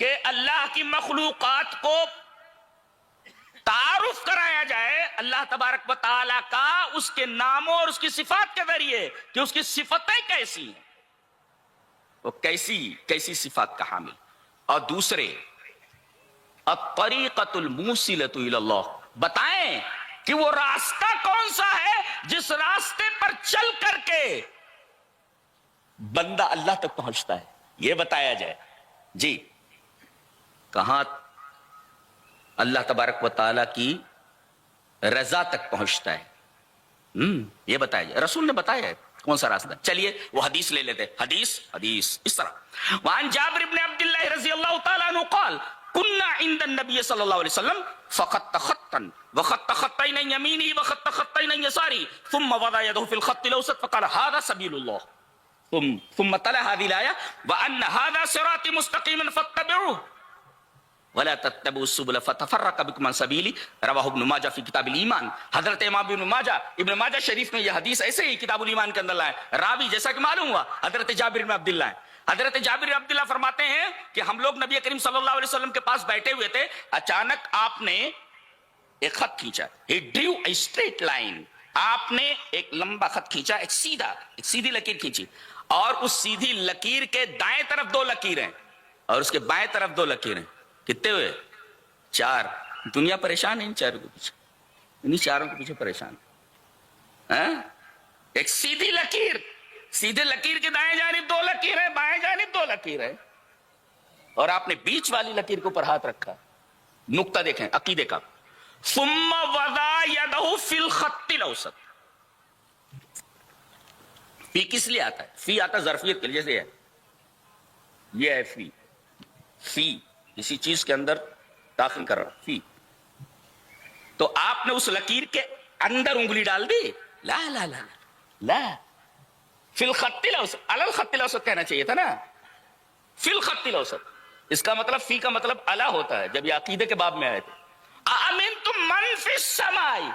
کہ اللہ کی مخلوقات کو تعارف کرایا جائے اللہ تبارک و تعالی کا اس کے ناموں اور اس کی صفات کے ذریعے کہ اس کی صفتیں کیسی ہیں، وہ کیسی صفات کا حامل. اور دوسرے الطریقۃ الموصلۃ الی اللہ، بتائیں کہ وہ راستہ کون سا ہے جس راستے پر چل کر کے بندہ اللہ تک پہنچتا ہے، یہ بتایا جائے. جی کہاں اللہ تبارک و تعالی کی رضا تک پہنچتا ہے، یہ بتایا جائے. رسول نے بتایا ہے کون سا راستہ. چلیے وہ حدیث لے لیتے. حدیث اس طرح وعن جابر بن عبد اللہ رضی اللہ تعالی عنہ قال كنا عند النبي صلی اللہ علیہ وسلم فخط خطا وخط خطين يمينه وخط خطين يساره ثم وضع يده في الخط الاوسط فقال هذا سبيل الله ثم تلا هذه الايه وان هذا صراطي مستقيما فاتبعوه ولا تتبعوا السبل فتفرق بكم عن سبيلي رواه ابن ماجہ فی کتاب الایمان. حضرت امام ابن ماجہ شریف میں یہ حدیث ایسے ہی کتاب الایمان کے اندر لائے. راوی جیسا کہ معلوم ہوا حضرت جابر بن عبداللہ ہیں. حضرت جابر بن عبداللہ فرماتے ہیں کہ ہم لوگ نبی کریم صلی اللہ علیہ وسلم کے پاس بیٹھے ہوئے تھے، اچانک آپ نے ایک خط کھینچا. He drew a straight line. آپ نے ایک لمبا خط کھینچا، ایک سیدھی لکیر کھینچی، اور اس سیدھی لکیر کے دائیں طرف 2 لکیریں اور اس کے بائیں طرف 2 لکیریں. کتنے ہوئے؟ 4. دنیا پریشان ہے ان 4 کے پیچھے، انہیں 4 کے پیچھے پریشان ہے. ایک سیدھی لکیر، سیدھے لکیر کے دائیں جانب 2 لکیر ہے، بائیں جانب 2 لکیر ہے، اور آپ نے بیچ والی لکیر کے اوپر ہاتھ رکھا. نقطہ دیکھیں عقیدے کا. ثم وضع يده في الخط الاوسط. فی کس لیے آتا ہے؟ فی آتا ظرفیت کے لیے، جیسے ہے یہ ہے فی کسی چیز کے اندر داخل کر رہا فی. تو آپ نے اس لکیر کے اندر انگلی ڈال دی. لا لا لا لا فی الخط الاوسط، علی الخط الاوسط کہنا چاہیے تھا نا، فی الخط الاوسط. اس کا مطلب فی کا مطلب اعلی ہوتا ہے. جب یہ عقیدے کے باب میں آئے تھے اَأَمِنْتُم مَّن فِي السَّمَاءِ،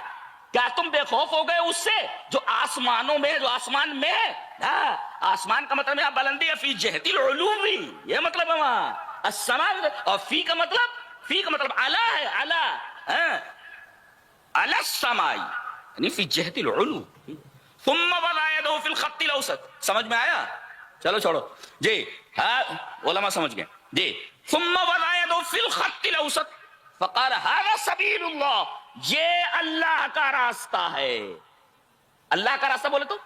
کیا تم بے خوف ہو گئے اس سے جو آسمانوں میں ہے، جو آسمان میں ہے. آسمان کا مطلب یہاں بلندی ہے، فی جہت العلو، یہ مطلب ہے وہاں السماء. اور فی کا مطلب اعلی ہے، اعلی علی السماء یعنی فی جہت العلو. ثم وضع يده في الخط الاوسط. سمجھ میں آیا؟ چلو چھوڑو جی، علماء سمجھ گئے جی. ثم وضع يده في الخط الاوسط فقال هذا سبیل اللہ، یہ اللہ کا راستہ ہے. اللہ کا راستہ بولے تو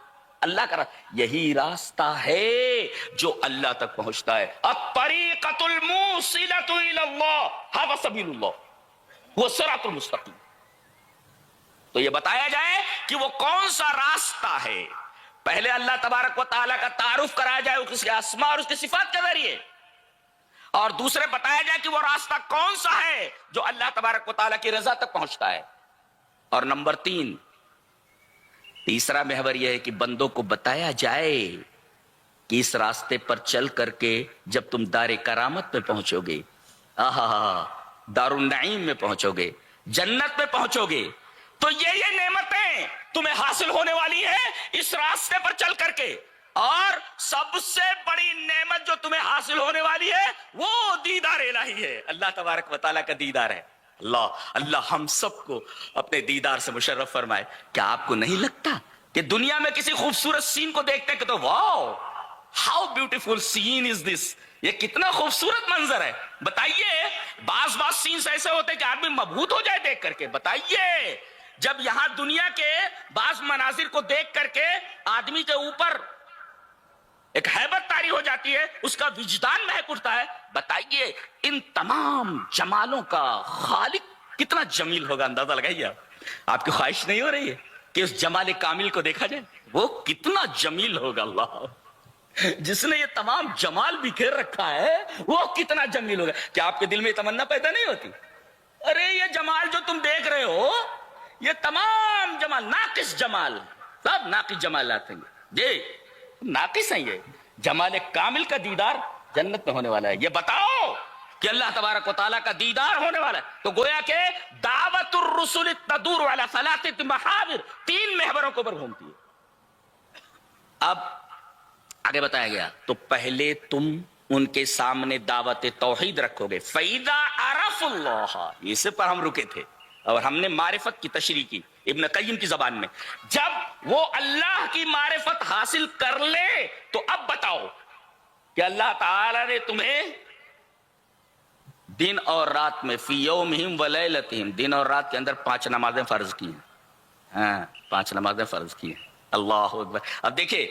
اللہ کا راستہ، یہی راستہ ہے جو اللہ تک پہنچتا ہے. الطریقۃ الموصلۃ الی اللہ ھذا سبیل اللہ وہ صراط المستقیم. تو یہ بتایا جائے کہ وہ کون سا راستہ ہے. پہلے اللہ تبارک و تعالیٰ کا تعارف کرایا جائے اس کے اسماء اور اس کی صفات کے ذریعے، اور دوسرے بتایا جائے کہ وہ راستہ کون سا ہے جو اللہ تبارک و تعالیٰ کی رضا تک پہنچتا ہے. اور نمبر 3، تیسرا محور یہ ہے کہ بندوں کو بتایا جائے کہ اس راستے پر چل کر کے جب تم دار کرامت میں پہنچو گے، دار النعیم میں پہنچو گے، جنت میں پہنچو گے، تو یہ نعمتیں تمہیں حاصل ہونے والی ہیں اس راستے پر چل کر کے. اور سب سے بڑی نعمت جو تمہیں حاصل ہونے والی ہے وہ دیدار الہی ہے، اللہ تبارک و تعالیٰ کا دیدار ہے. اللہ ہم سب کو اپنے دیدار سے مشرف فرمائے. کیا آپ کو نہیں لگتا کہ دنیا میں کسی خوبصورت سین کو دیکھتے کہ تو واو ہاؤ بیوٹیفل سین از دس، یہ کتنا خوبصورت منظر ہے. بتائیے بعض سینز ایسے ہوتے کہ آدمی مبہوت ہو جائے دیکھ کر کے. بتائیے جب یہاں دنیا کے بعض مناظر کو دیکھ کر کے آدمی کے اوپر ایک ہیبت طاری ہو جاتی ہے، اس کا وجدان مہک اٹھتا ہے. بتائیے ان تمام جمالوں کا خالق کتنا جمیل ہوگا. اندازہ لگائیے. آپ کی خواہش نہیں ہو رہی ہے کہ اس جمال کامل کو دیکھا جائے؟ وہ کتنا جمیل ہوگا. اللہ جس نے یہ تمام جمال بکھیر رکھا ہے وہ کتنا جمیل ہوگا. کیا آپ کے دل میں تمنا پیدا نہیں ہوتی؟ ارے یہ جمال جو تم دیکھ رہے ہو، یہ تمام جمال ناقص جمال، سب ناقص جمالات ہیں جی، ناقص ہیں. یہ جمال کامل کا دیدار جنت میں ہونے والا ہے. یہ بتاؤ کہ اللہ تبارک و تعالیٰ کا دیدار ہونے والا ہے. تو گویا کہ دعوت الرسل تدور علی ثلاثۃ محاور، 3 محوروں کے اوپر گھومتی ہے. اب آگے بتایا گیا تو پہلے تم ان کے سامنے دعوت توحید رکھو گے. فَإِذَا عَرَفُوا اللَّهَ، اس پر ہم رکے تھے اور ہم نے معرفت کی تشریح کی ابن قیم کی زبان میں. جب وہ اللہ کی معرفت حاصل کر لے تو اب بتاؤ کہ اللہ تعالی نے تمہیں دن اور رات میں فی یومہم و لیلتہم، دن اور رات کے اندر 5 نمازیں فرض کی ہیں. ہاں 5 نمازیں فرض کی ہیں. اللہ اکبر. اب دیکھیں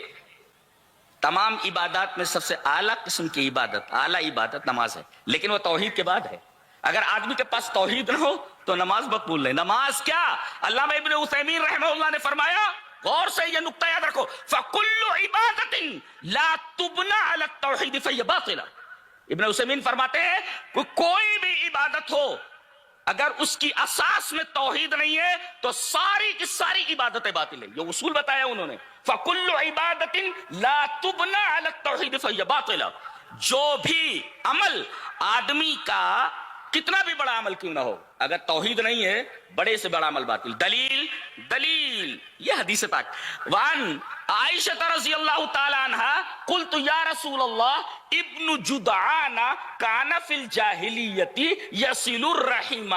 تمام عبادات میں سب سے اعلیٰ قسم کی عبادت، اعلیٰ عبادت نماز ہے، لیکن وہ توحید کے بعد ہے. اگر آدمی کے پاس توحید نہ ہو تو نماز مقبول نہیں. نماز کیا؟ علامہ ابن عثیمین رحمہ اللہ نے فرمایا، غور سے یہ نقطہ یاد رکھو، فَكُلُّ عِبَادَةٍ لَا تُبْنَى عَلَى التَّوْحِيدِ فَهِيَ بَاطِلَةٌ. ابن عثیمین فرماتے ہیں کوئی بھی عبادت ہو اگر اس کی اساس میں توحید نہیں ہے تو ساری کی ساری عبادتیں باطل ہیں. یہ اصول بتایا انہوں نے، فَكُلُّ عِبَادَةٍ لَا تُبْنَى عَلَى التَّوْحِيدِ فَهِيَ بَاطِلَةٌ. جو بھی عمل آدمی کا کتنا بھی بڑا عمل کیوں نہ ہو، اگر توحید نہیں ہے بڑے سے بڑا عمل باطل. دلیل یہ حدیث پاک. وان عائشہ رضی اللہ تعالی عنہا قلت یا رسول اللہ ابن جدعان کان فی الجاہلیت یصل الرحم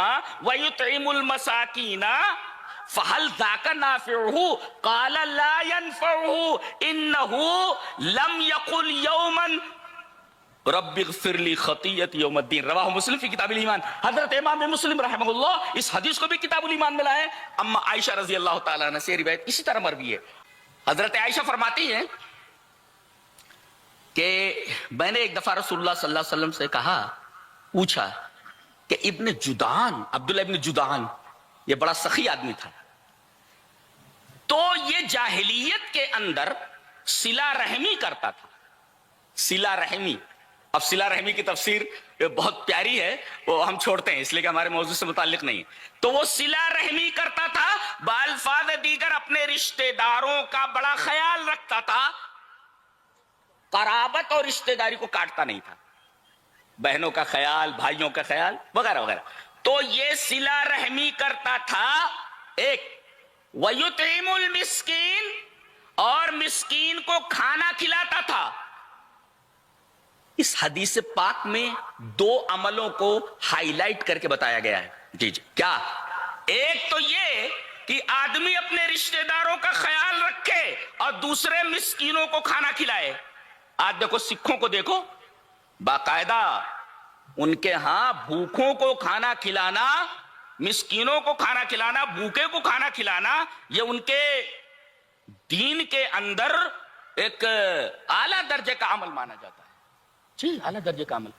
ویطعم المساکین فهل ذاک نافعہ قال لا ينفعہ انہ لم یقل یوما رب اغفر لی خطیئتی یوم الدین. رواہ مسلم فی کتاب الایمان. حضرت امام مسلم رحمہ اللہ اس حدیث کو بھی کتاب الایمان میں لائے. اما عائشہ رضی اللہ تعالیٰ عنہ سے روایت اسی طرح مروی ہے. حضرت عائشہ فرماتی ہیں کہ میں نے ایک دفعہ رسول اللہ صلی اللہ علیہ وسلم سے کہا، پوچھا کہ ابن جدعان، عبداللہ ابن جدعان یہ بڑا سخی آدمی تھا، تو یہ جاہلیت کے اندر صلہ رحمی کرتا تھا. صلہ رحمی، اب صلہ رحمی کی تفسیر بہت پیاری ہے، وہ ہم چھوڑتے ہیں اس لیے کہ ہمارے موضوع سے متعلق نہیں. تو وہ صلہ رحمی کرتا تھا، بالفاظ دیگر اپنے رشتہ داروں کا بڑا خیال رکھتا تھا، قرابت اور رشتہ داری کو کاٹتا نہیں تھا، بہنوں کا خیال، بھائیوں کا خیال وغیرہ وغیرہ. تو یہ صلہ رحمی کرتا تھا. ایک وَيُطْعِمُ الْمِسْكِينَ، اور مسکین کو کھانا کھلاتا تھا. اس حدیث پاک میں 2 عملوں کو ہائی لائٹ کر کے بتایا گیا ہے. جی کیا؟ ایک تو یہ کہ آدمی اپنے رشتہ داروں کا خیال رکھے اور دوسرے مسکینوں کو کھانا کھلائے. آج دیکھو سکھوں کو دیکھو، باقاعدہ ان کے ہاں بھوکوں کو کھانا کھلانا، مسکینوں کو کھانا کھلانا، بھوکے کو کھانا کھلانا، یہ ان کے دین کے اندر ایک اعلیٰ درجے کا عمل مانا جاتا ہے. جی اعلیٰ درجے کا عمل.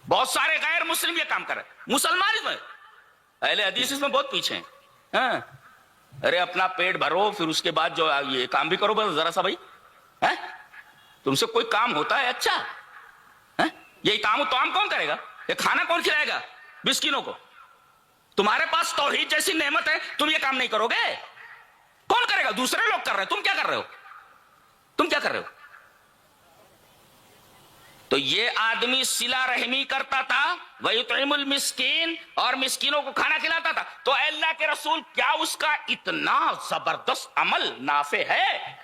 بہت سارے غیر مسلم یہ کام کر رہے ہیں. مسلمان اس میں، اہل حدیث اس میں بہت پیچھے ہیں. ہاں ارے اپنا پیٹ بھرو، پھر اس کے بعد جو یہ کام بھی کرو بس ذرا سا. بھائی تم سے کوئی کام ہوتا ہے اچھا؟ یہی کام تو عام کون کرے گا؟ یہ کھانا کون کھلائے گا مسکینوں کو؟ تمہارے پاس توحید جیسی نعمت ہے، تم یہ کام نہیں کرو گے؟ کون کرے گا؟ دوسرے لوگ کر رہے ہیں، تم کیا کر رہے ہو؟ تم کیا کر رہے ہو؟ تو یہ آدمی صلہ رحمی کرتا تھا، وَيُطْعِمُ الْمِسْكِينَ، اور مسکینوں کو کھانا کھلاتا تھا. تو اے اللہ کے رسول کیا اس کا اتنا زبردست عمل نافع ہے؟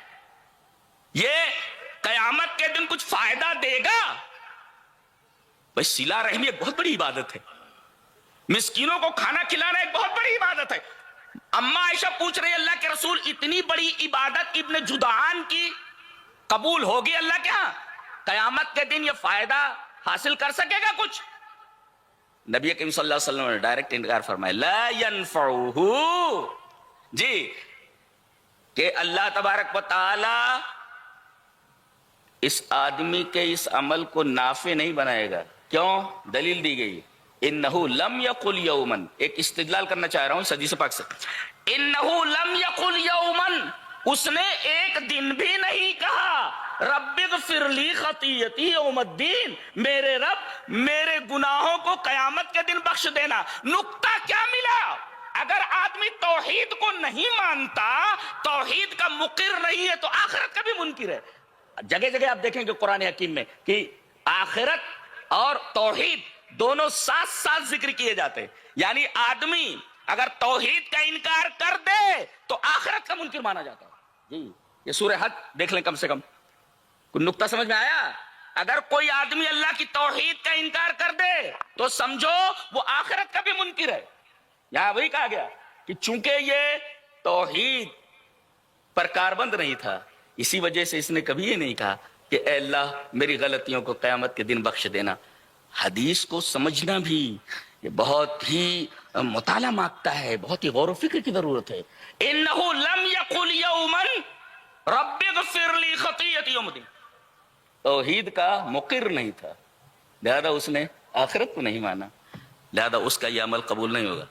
یہ قیامت کے دن کچھ فائدہ دے گا؟ بھائی صلہ رحمی ایک بہت بڑی عبادت ہے، مسکینوں کو کھانا کھلانا ایک بہت بڑی عبادت ہے. اما عائشہ پوچھ رہی اللہ کے رسول اتنی بڑی عبادت ابن جدعان کی قبول ہوگی اللہ کے ہاں؟ قیامت کے دن یہ فائدہ حاصل کر سکے گا کچھ؟ نبی کریم صلی اللہ علیہ وسلم نے ڈائریکٹ انکار فرمایا، لا ينفعہ. جی کہ اللہ تبارک و تعالی اس آدمی کے اس عمل کو نافع نہیں بنائے گا. کیوں؟ دلیل دی گئی، انہو لم یقل یومن. ایک استدلال کرنا چاہ رہا ہوں اس حدیث پاک سے. انہو لم یقل یومن، اس نے ایک دن بھی نہیں کہا رب اغفر لی خطیئتی یوم الدین، میرے رب میرے گناہوں کو قیامت کے دن بخش دینا. نقطہ کیا ملا؟ اگر آدمی توحید کو نہیں مانتا، توحید کا مقر نہیں ہے، تو آخرت کا بھی منکر ہے. جگہ جگہ آپ دیکھیں گے قرآن حکیم میں کہ آخرت اور توحید دونوں ساتھ ساتھ ذکر کیے جاتے ہیں. یعنی آدمی اگر توحید کا انکار کر دے تو آخرت کا منکر مانا جاتا ہے. جی یہ سورہ حج دیکھ لیں، کم سے کم کوئی نقطہ سمجھ میں آیا؟ اگر کوئی آدمی اللہ کی توحید کا انکار کر دے تو سمجھو وہ آخرت کا بھی منکر ہے. یہاں وہی کہا گیا کہ چونکہ یہ توحید پر کاربند نہیں تھا، اسی وجہ سے اس نے کبھی یہ نہیں کہا کہ اے اللہ میری غلطیوں کو قیامت کے دن بخش دینا. حدیث کو سمجھنا بھی یہ بہت ہی مطالعہ مانگتا ہے، بہت ہی غور و فکر کی ضرورت ہے. انہ لم یقل یوما رب اغفر لی خطیئتی یوم الدین، توحید کا مقر نہیں تھا، لہذا اس نے آخرت کو نہیں مانا، لہذا اس کا یہ عمل قبول نہیں ہوگا.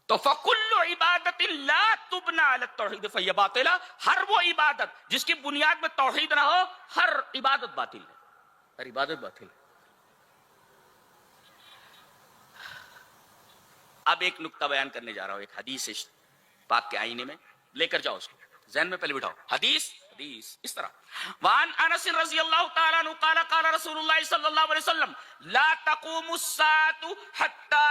تو فَكُلُّ عِبَادَةٍ لَا تُبْنَى عَلَى التَّوْحِيدِ فَهِيَ بَاطِلَةٌ، ہر وہ عبادت جس کی بنیاد میں توحید نہ ہو، ہر عبادت باطل ہے، ہر عبادت باطل ہے. اب ایک نکتہ بیان کرنے جا رہا ہوں، ایک حدیث پاک کے آئینے میں لے کر جاؤ، اس کو ذہن میں پہلے بٹھاؤ. حدیث اس طرح وعن انس رضی اللہ تعالی عنہ قال قال رسول اللہ صلی اللہ علیہ وسلم لا تقوم الساعة حتى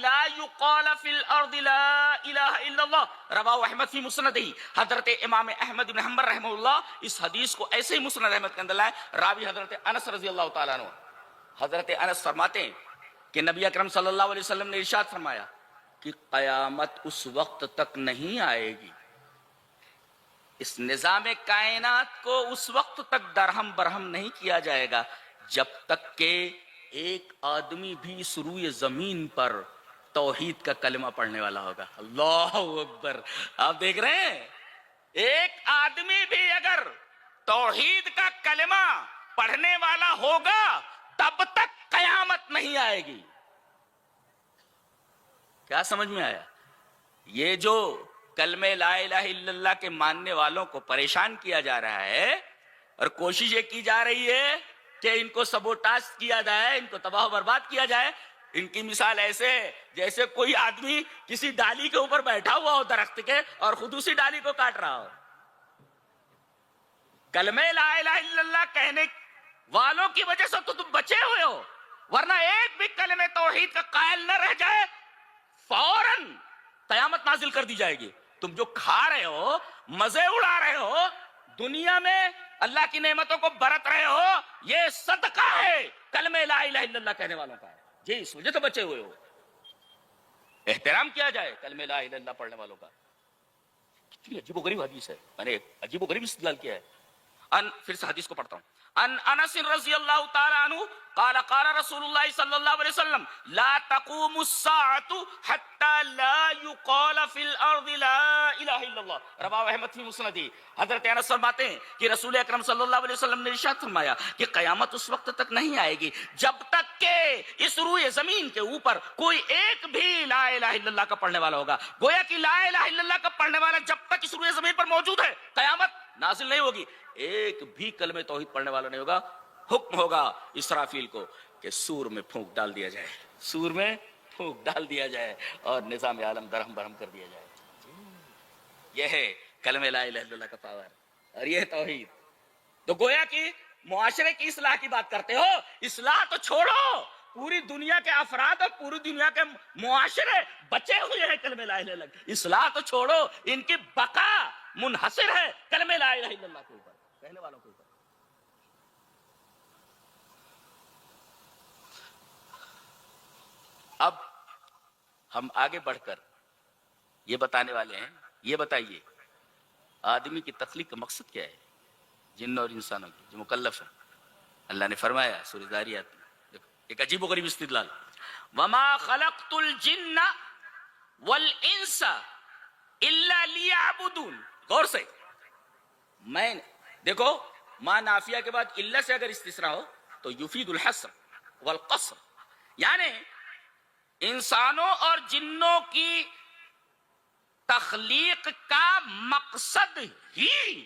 لا يقال في الارض لا الہ الا اللہ رواہ احمد فی مسندہ. حضرت امام احمد بن حنبل رحمہ اللہ اس حدیث کو ایسے ہی مسند احمد کے اندر لائے. راوی حضرت انس رضی اللہ تعالی عنہ. حضرت انس فرماتے ہیں کہ نبی اکرم صلی اللہ علیہ وسلم نے ارشاد فرمایا کہ قیامت اس وقت تک نہیں آئے گی، اس نظام کائنات کو اس وقت تک درہم برہم نہیں کیا جائے گا جب تک کہ ایک آدمی بھی اس روئے زمین پر توحید کا کلمہ پڑھنے والا ہوگا. اللہ اکبر. آپ دیکھ رہے ہیں، ایک آدمی بھی اگر توحید کا کلمہ پڑھنے والا ہوگا تب تک قیامت نہیں آئے گی. کیا سمجھ میں آیا؟ یہ جو کلمہ لا الہ الا اللہ کے ماننے والوں کو پریشان کیا جا رہا ہے اور کوشش یہ کی جا رہی ہے کہ ان کو سبوٹاژ کیا جائے، ان کو تباہ و برباد کیا جائے. ان کی مثال ایسے جیسے کوئی آدمی کسی ڈالی کے اوپر بیٹھا ہوا ہو درخت کے اور خود اسی ڈالی کو کاٹ رہا ہو. کلمہ لا الہ الا اللہ کہنے والوں کی وجہ سے تو تم بچے ہوئے ہو، ورنہ ایک بھی کلمہ توحید کا قائل نہ رہ جائے فوراً قیامت نازل کر دی جائے گی. تم جو کھا رہے ہو، مزے اڑا رہے ہو، دنیا میں اللہ کی نعمتوں کو برت رہے ہو، یہ صدقہ ہے کلمہ لا الہ الا اللہ کہنے والوں کا ہے. جی اس وجہ سے بچے ہوئے ہو. احترام کیا جائے کلمہ لا الہ الا اللہ پڑھنے والوں کا. کتنی عجیب و غریب حدیث ہے، میں نے عجیب و غریب استدلال کیا ہے. پھر سے حدیث کو پڑھتا ہوں. ان انس رضی اللہ تعالی عنہ قال قال رسول اللہ صلی اللہ علیہ وسلم لا تقوم الساعة حتى لا يقال في الارض لا الہ الا اللہ رواہ احمد فی مسندہ. حضرت انس فرماتے ہیں کہ رسول اکرم صلی اللہ علیہ وسلم نے ارشاد فرمایا کہ قیامت اس وقت تک نہیں آئے گی جب تک کہ اس روئے زمین کے اوپر کوئی ایک بھی لا الہ الا اللہ کا پڑھنے والا ہوگا. گویا کہ لا الہ الا اللہ کا پڑھنے والا جب تک اس روئے زمین پر موجود ہے قیامت نازل نہیں ہوگی. ایک بھی کلمہ توحید پڑھنے والا نہیں ہوگا. حکم ہوگا اسرافیل کو کہ سور میں پھونک ڈال دیا جائے، سور میں پھونک ڈال دیا جائے اور نظام عالم درہم برہم کر دیا جائے. یہ ہے کلمہ لا الہ الا اللہ کا پاور اور یہ ہے توحید. تو گویا کہ معاشرے کی اصلاح کی بات کرتے ہو، اصلاح تو چھوڑو، پوری دنیا کے افراد اور پوری دنیا کے معاشرے بچے ہوئے ہیں کلمہ لا الہ الا اللہ. اصلاح تو چھوڑو، ان کی بقا منحصر ہے کلمہ لا الہ الا اللہ کے اوپر، کہنے والوں کے اوپر. اب ہم آگے بڑھ کر یہ بتانے والے ہیں، یہ بتائیے آدمی کی تخلیق کا مقصد کیا ہے؟ جن اور انسانوں کی جو مکلف ہیں. اللہ نے فرمایا سورہ ذاریات میں، ایک عجیب و غریب استدلال، وما خلقت الجن والانس الا لیعبدون. غور سے میں دیکھو، ما نافیہ کے بعد الا سے اگر استثناء ہو تو یفید الحصر والقصر، یعنی انسانوں اور جنوں کی تخلیق کا مقصد ہی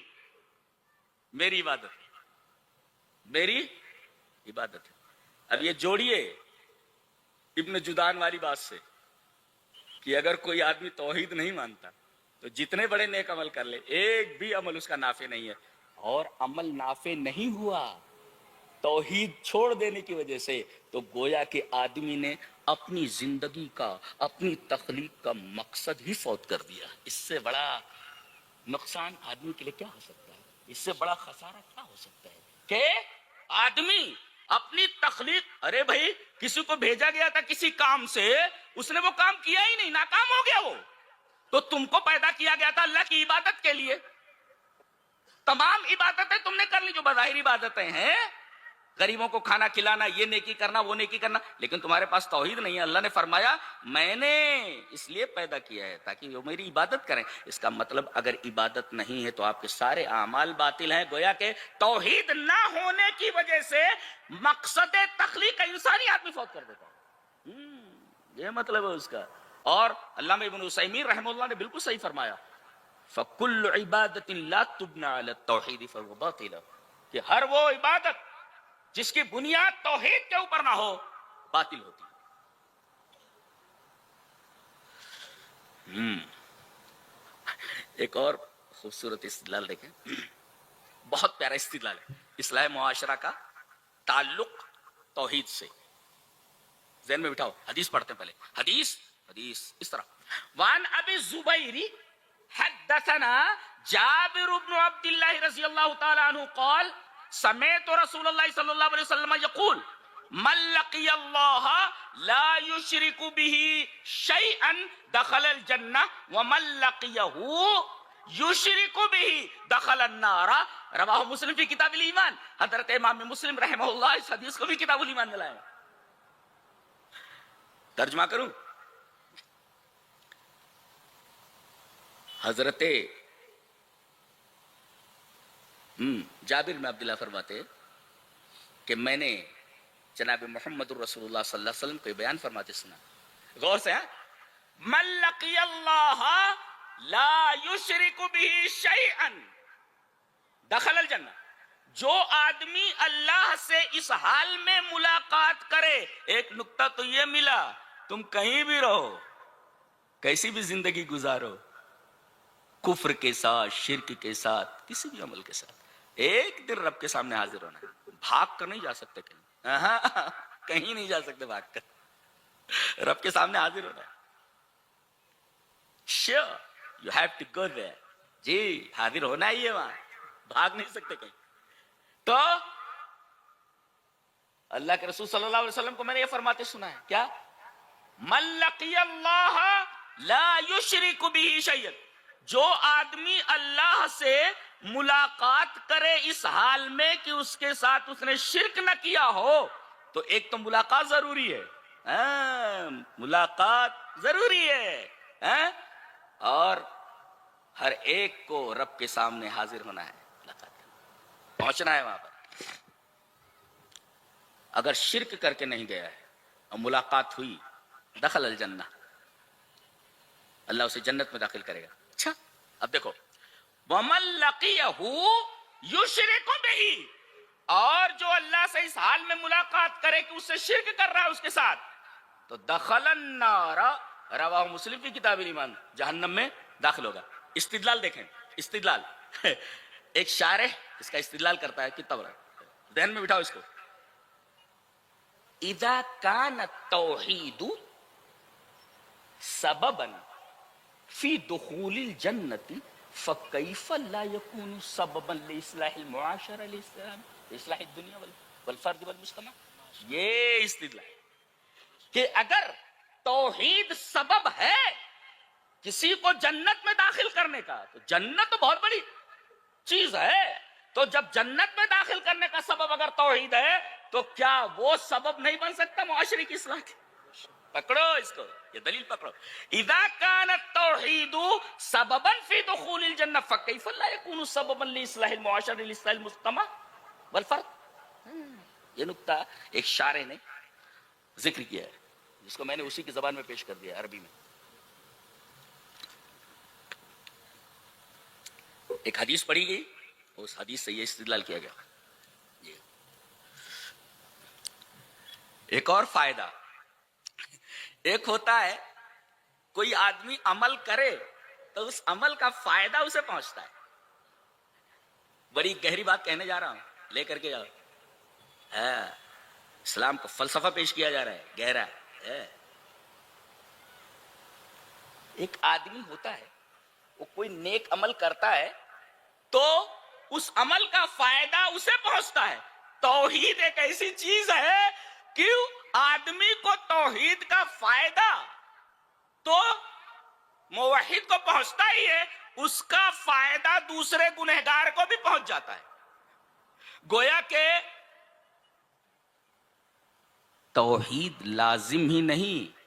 میری عبادت ہے، میری عبادت ہے. اب یہ جوڑیے ابن جدان والی بات سے کہ اگر کوئی آدمی توحید نہیں مانتا تو جتنے بڑے نیک عمل کر لے ایک بھی عمل اس کا نافع نہیں ہے. اور عمل نافع نہیں ہوا توحید چھوڑ دینے کی وجہ سے، تو گویا کہ آدمی نے اپنی زندگی کا، اپنی تخلیق کا مقصد ہی فوت کر دیا. اس سے بڑا نقصان آدمی کے لیے کیا ہو سکتا ہے؟ اس سے بڑا خسارہ کیا ہو سکتا ہے کہ آدمی اپنی تخلیق، ارے بھائی کسی کو بھیجا گیا تھا کسی کام سے، اس نے وہ کام کیا ہی نہیں، ناکام ہو گیا وہ، تو تم کو پیدا کیا گیا تھا اللہ کی عبادت کے لیے، تمام عبادتیں تم نے کر لی جو بظاہر عبادتیں ہیں، غریبوں کو کھانا کھلانا، یہ نیکی کرنا وہ نیکی کرنا، لیکن تمہارے پاس توحید نہیں ہے۔ اللہ نے فرمایا میں نے اس لیے پیدا کیا ہے تاکہ وہ میری عبادت کریں۔ اس کا مطلب اگر عبادت نہیں ہے تو آپ کے سارے اعمال باطل ہیں، گویا کہ توحید نہ ہونے کی وجہ سے مقصد تخلیق کا انسانی آدمی فوت کر دیتا ہے، یہ مطلب ہے اس کا۔ اور علامہ ابن عثیمین رحمہ اللہ نے بالکل صحیح فرمایا، فَكُلُّ عِبَادَةٍ لَا تُبْنَى عَلَى التَّوْحِيدِ فَهُوَ بَاطِلٌ، کہ ہر وہ عبادت جس کی بنیاد توحید کے اوپر نہ ہو باطل ہوتی ہے۔ ایک اور خوبصورت استدلال دیکھیں، بہت پیارا استدلال ہے، اصلاح معاشرہ کا تعلق توحید سے۔ ذہن میں بٹھاؤ، حدیث پڑھتے ہیں پہلے، حدیث اس طرح، وان ابی الزبیر حدثنا جابر بن عبد اللہ رضی اللہ تعالی عنہ قال سمعت رسول اللہ صلی اللہ علیہ وسلم یقول من لقی اللہ لا یشرک به شیئا دخل الجنہ ومن لقیہ یشرک به دخل النار، رواہ مسلم فی کتاب الایمان۔ حضرت امام مسلم رحمہ اللہ اس حدیث کو بھی کتاب الایمان میں لائے۔ ترجمہ کروں، حضرت جابر بن عبداللہ فرماتے کہ میں نے جناب محمد الرسول اللہ صلی اللہ علیہ وسلم کو بیان فرماتے سنا، غور سے، من لقی اللہ لا یشرک به شیئا دخل الجنہ، جو آدمی اللہ سے اس حال میں ملاقات کرے، ایک نکتہ تو یہ ملا، تم کہیں بھی رہو، کیسی بھی زندگی گزارو، کفر کے ساتھ، شرک کے ساتھ، کسی بھی عمل کے ساتھ، ایک دن رب کے سامنے حاضر ہونا ہے، بھاگ کر نہیں جا سکتے کہیں، کہیں نہیں جا سکتے بھاگ کر، رب کے سامنے حاضر ہونا ہے۔ Sure, you have to go there، جی حاضر ہونا ہی ہے وہاں، بھاگ نہیں سکتے کہیں۔ تو اللہ کے رسول صلی اللہ علیہ وسلم کو میں نے یہ فرماتے سنا ہے، کیا؟ من لقی اللہ لا یشرک به شیئا، جو آدمی اللہ سے ملاقات کرے اس حال میں کہ اس کے ساتھ اس نے شرک نہ کیا ہو، تو ایک تو ملاقات ضروری ہے، ملاقات ضروری ہے، اور ہر ایک کو رب کے سامنے حاضر ہونا ہے، پہنچنا ہے وہاں پر۔ اگر شرک کر کے نہیں گیا ہے اور ملاقات ہوئی، دخل الجنہ، اللہ اسے جنت میں داخل کرے گا۔ اچھا اب دیکھو، وَمَن لَقِيَهُ يُشْرِكُ بِهِ، اور جو اللہ سے اس حال میں ملاقات کرے کہ اس سے شرک کر رہا ہے اس کے ساتھ، تو دخل النار، رواہ مسلم کی کتاب الایمان، جہنم میں داخل ہوگا۔ استدلال دیکھیں، استدلال ایک شارح اس کا استدلال کرتا ہے، کتنا بڑا، ذہن میں بٹھاؤ اس کو، اذا كان التوحید سببا فی دخول الجنة فكيف لا يكون سببا لإصلاح المعاشرة، لإصلاح الدنيا والفرد والمجتمع۔ یہ استدلال کہ اگر توحید سبب ہے کسی کو جنت میں داخل کرنے کا، تو جنت تو بہت بڑی چیز ہے، تو جب جنت میں داخل کرنے کا سبب اگر توحید ہے تو کیا وہ سبب نہیں بن سکتا معاشرے کی اصلاح کی؟ پکڑو اس کو، یہ دلیل پکڑو، اذا كان التوحید سببا فی دخول الجنہ فکیف لا یکون سببا لاصلاح المعاشرہ لاصلاح المجتمع والفرد۔ یہ نکتہ ایک شارح نے ذکر کیا ہے، جس کو میں نے اسی کی زبان میں پیش کر دیا عربی میں۔ ایک حدیث پڑھی گئی، اس حدیث سے یہ استدلال کیا گیا۔ ایک اور فائدہ، ایک ہوتا ہے کوئی آدمی عمل کرے تو اس عمل کا فائدہ اسے پہنچتا ہے، بڑی گہری بات کہنے جا رہا ہوں، لے کر کے جاؤ، اسلام کو فلسفہ پیش کیا جا رہا ہے، گہرا ہے۔ ایک آدمی ہوتا ہے، وہ کوئی نیک عمل کرتا ہے تو اس عمل کا فائدہ اسے پہنچتا ہے. توحید ایک ایسی چیز ہے کہ آدمی کو توحید کا فائدہ تو موحد کو پہنچتا ہی ہے، اس کا فائدہ دوسرے گنہگار کو بھی پہنچ جاتا ہے. گویا کہ توحید لازم ہی نہیں،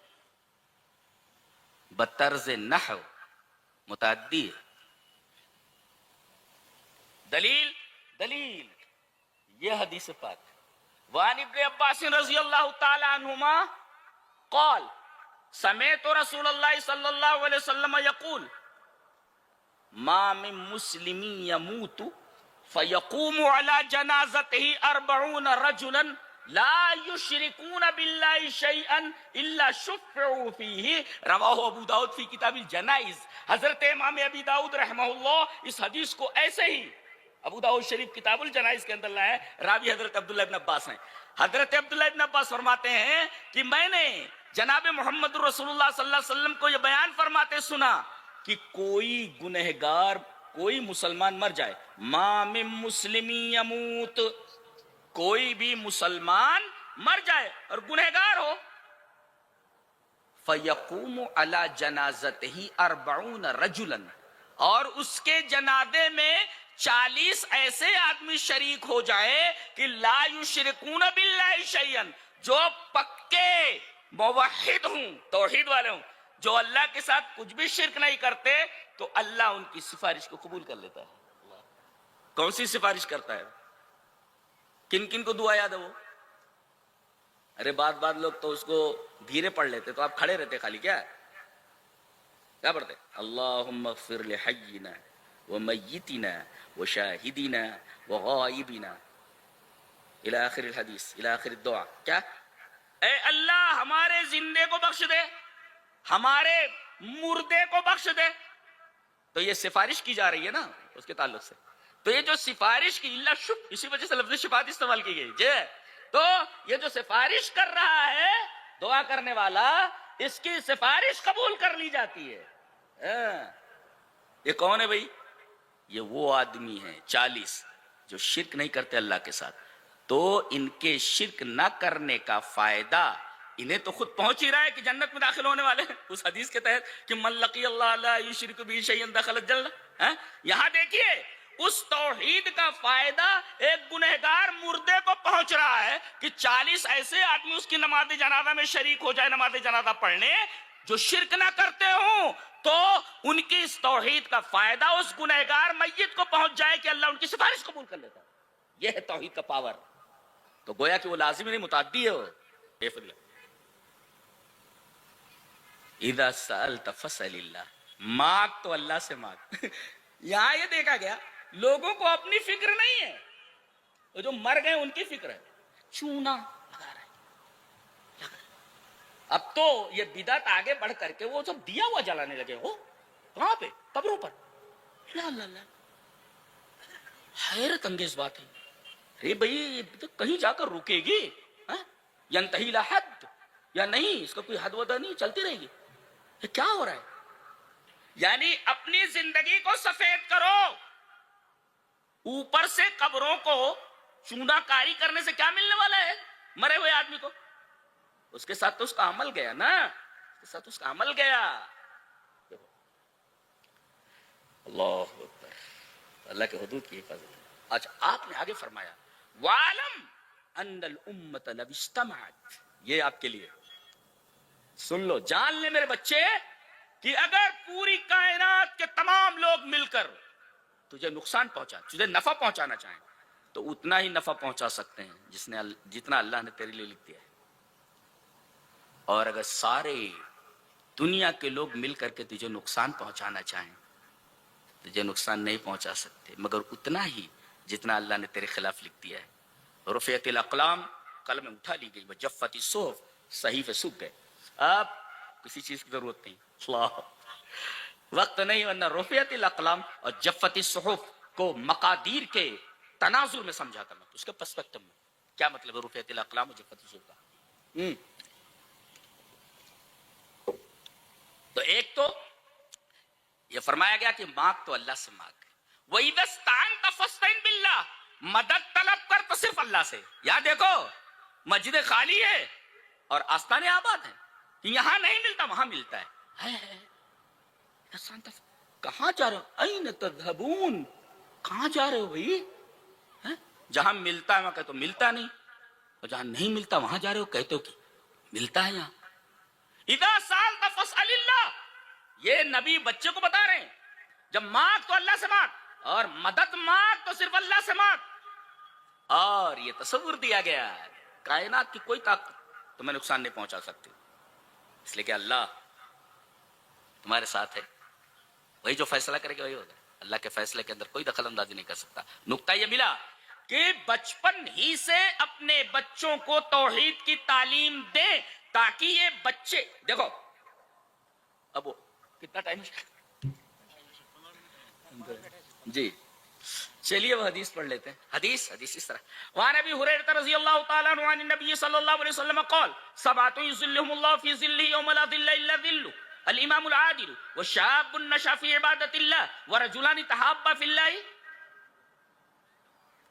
بطرز نحو متعدی ہے. دلیل یہ حدیث پاک. وعن ابن عباس رضی اللہ تعالی عنہما قال سمعت رسول اللہ صلی اللہ علیہ وسلم یقول ما من مسلم يموت فيقوم على جنازته 40 رجلا لا يشركون بالله شيئا الا شفعوا فيه. رواہ ابو داؤد فی کتاب الجنائز. حضرت امام ابی داؤد رحمہ اللہ اس حدیث کو ایسے ہی ابو داؤد شریف کتاب الجنائز کے اندر لائے. راوی حضرت عبداللہ ابن عباس ہیں. حضرت عبداللہ ابن عباس فرماتے ہیں کہ میں نے جناب محمد رسول اللہ صلی اللہ علیہ وسلم کو یہ بیان فرماتے سنا کہ کوئی گنہگار، کوئی مسلمان مر جائے، ما من مسلمی یموت، کوئی بھی مسلمان مر جائے اور گنہگار ہو، فیقوم علی جنازتہ 40 رجلا، اور اس کے جنازے میں 40 ایسے آدمی شریک ہو جائے کہ لا یشرکون باللہ شیئا، جو پکے موحد ہوں، توحید والے ہوں، جو اللہ کے ساتھ کچھ بھی شرک نہیں کرتے، تو اللہ ان کی سفارش کو قبول کر لیتا ہے. کون سی سفارش کرتا ہے؟ کن کن کو دعا یاد ہے وہ؟ ارے بعض لوگ تو اس کو دھیرے پڑھ لیتے، تو آپ کھڑے رہتے خالی. کیا پڑھتے؟ اللہم اغفر لحینا ومیتنا وشاہدنا وغائبنا الى آخر الحدیث، الى آخر الدعا. کیا؟ اے اللہ ہمارے زندے کو بخش دے، ہمارے مردے کو بخش دے. تو یہ سفارش کی جا رہی ہے نا اس کے تعلق سے. تو یہ جو سفارش کی اللہ شف، اسی وجہ سے لفظ شفاعت استعمال کی گئی جی. تو یہ جو سفارش کر رہا ہے دعا کرنے والا، اس کی سفارش قبول کر لی جاتی ہے. یہ کون ہے بھائی؟ یہ وہ آدمی ہیں 40 جو شرک نہیں کرتے اللہ کے ساتھ. تو ان کے شرک نہ کرنے کا فائدہ انہیں تو خود پہنچ ہی رہا ہے کہ جنت میں داخل ہونے والے ہیں اس حدیث کے تحت کہ من لقی اللہ لا یشرک بہ شیئا دخل الجنہ. یہاں دیکھیے اس توحید کا فائدہ ایک گنہگار مردے کو پہنچ رہا ہے کہ 40 ایسے آدمی اس کی نماز جنازہ میں شریک ہو جائے، نماز جنازہ پڑھنے، جو شرک نہ کرتے ہوں، تو ان کی اس توحید کا فائدہ اس گنہگار میت کو پہنچ جائے کہ اللہ ان کی سفارش قبول کر لیتا ہے. یہ ہے توحید کا پاور. تو گویا کہ وہ لازمی نہیں، متعدی ہے. وہ اذا سألت فاسأل اللہ، مانگ تو اللہ سے مانگ. یہاں یہ دیکھا گیا لوگوں کو اپنی فکر نہیں ہے، وہ جو مر گئے ان کی فکر ہے. چونا لگا رہے. اب تو یہ بدعت آگے بڑھ کر کے وہ سب دیا ہوا جلانے لگے. ہو کہاں پہ؟ قبروں پر. لا لا لا، حیرت انگیز بات ہے. ارے بھائی کہیں جا کر رکے گی؟ ینتہی لا حد، یا نہیں اس کا کوئی حد ودا نہیں، چلتی رہے گی. یہ کیا ہو رہا ہے؟ یعنی اپنی زندگی کو سفید کرو، اوپر سے قبروں کو چونا کاری کرنے سے کیا ملنے والا ہے مرے ہوئے آدمی کو؟ اس کے ساتھ تو اس کا عمل گیا نا، اس کے ساتھ اس کا عمل گیا. اللہ اکبر، اللہ کے حدود کی حفاظت. اچھا آپ نے آگے فرمایا وَعَلَمْ أَنَّ الْأُمَّةَ لَوِ اجْتَمَعَتْ، یہ آپ کے لیے سن لو، جان لے میرے بچے کہ اگر پوری کائنات کے تمام لوگ مل کر تجھے نقصان پہنچا، تجھے نفع پہنچانا چاہیں، تو اتنا ہی نفع پہنچا سکتے ہیں جتنا اللہ نے تیرے لیے لکھ دیا ہے. اور اگر سارے دنیا کے لوگ مل کر کے تجھے نقصان پہنچانا چاہیں، تجھے نقصان نہیں پہنچا سکتے مگر اتنا ہی جتنا اللہ نے تیرے خلاف لکھ دیا ہے. رفعت الاقلام، قلم اٹھا لی گئی، وجفت الصحف، صحیفے سوکھ گئے. اب کسی چیز کی ضرورت نہیں. اللہ وقت نہیں، ورنہ رفعت الاقلام اور جفت الصحف کو مقادیر کے تناظر میں سمجھاتا میں، اس کے پرسپیکٹو میں. کیا مطلب ہے رفعت الاقلام اور جفت الصحف کا؟ تو ایک تو یہ فرمایا گیا کہ مانگ تو اللہ سے مانگ، وَإِذَا اسْتَعَنْتَ فَاسْتَعِنْ بِاللَّهِ، مدد طلب کر تو صرف اللہ سے. یہاں دیکھو مسجد خالی ہے اور آستانے آباد ہیں، یہاں نہیں ملتا وہاں ملتا ہے. کہاں جا رہے ہو؟ این تذہبون، کہاں جا رہے ہو بھائی؟ جہاں ملتا ہے وہاں کہتے ہو ملتا نہیں، اور جہاں نہیں ملتا وہاں جا رہے ہو کہتے ہو کہ ملتا ہے یہاں. اذا سالت فاسأل اللہ، یہ نبی بچے کو بتا رہے ہیں جب مانگ تو اللہ سے مانگ، اور مدد مانگ تو صرف اللہ سے مانگ. اور یہ تصور دیا گیا ہے کائنات کی کوئی طاقت تمہیں نقصان نہیں پہنچا سکتی، اس لیے کہ اللہ تمہارے ساتھ ہے، وہی جو فیصلہ کرے گا وہی ہوگا. اللہ کے فیصلے کے اندر کوئی دخل اندازی نہیں کر سکتا. نقطہ یہ ملا کہ بچپن ہی سے اپنے بچوں کو توحید کی تعلیم دیں تاکہ یہ بچے دیکھو. اب کتنا ٹائم جی چلیے وہ حدیث پڑھ لیتے ہیں. حدیث اس طرح وعن ابی ہریرہ رضی اللہ تعالی عنہ عن النبی صلی اللہ علیہ وسلم قال سبعۃ یظلهم اللہ فی ظلہ یوم لا ظل الا ظلہ الامام العادل والشاب نشأ في عبادة الله ورجلان تحابا في الله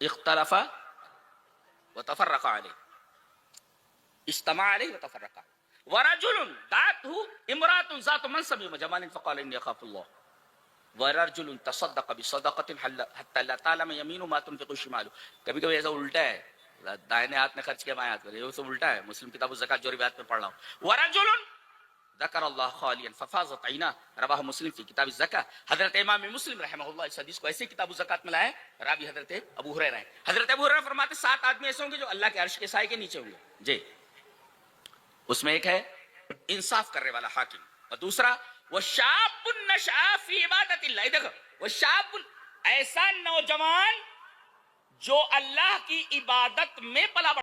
اختلفا وتفرقا عليه اجتمع عليه وتفرقا ورجل دعته امرأة ذات منصب وجمال فقال إني أخاف الله ورجل تصدق بصدقة حتى لا تعلم يمينه ما تنفق شماله. کبھی کبھی ایسا الٹا ہے، دائنے ہاتھ میں خرچ کیا بائیں ہاتھ میں، یہ سب الٹا ہے. مسلم کتاب الزکات جو روایت میں پڑھ رہا ہوں. ورجل ذکر اللہ خالیا ففاضت عیناہ رواہ مسلم فی کتاب الزکاۃ. حضرت امام مسلم رحمہ اللہ اس حدیث کو ایسے کتاب الزکات میں لائے، راوی حضرت ابو ہریرہ ہیں. حضرت ابو ہریرہ فرماتے 7 آدمی ایسے ہوں گے جو اللہ کے عرش کے سائے کے نیچے ہوں گے. جی اس میں ایک ہے انصاف کرنے والا حاکم، اور دوسرا وشاب نشأ فی عبادت اللہ. دیکھو وشاب ایسا نوجوان جو اللہ کی عبادت میں پلا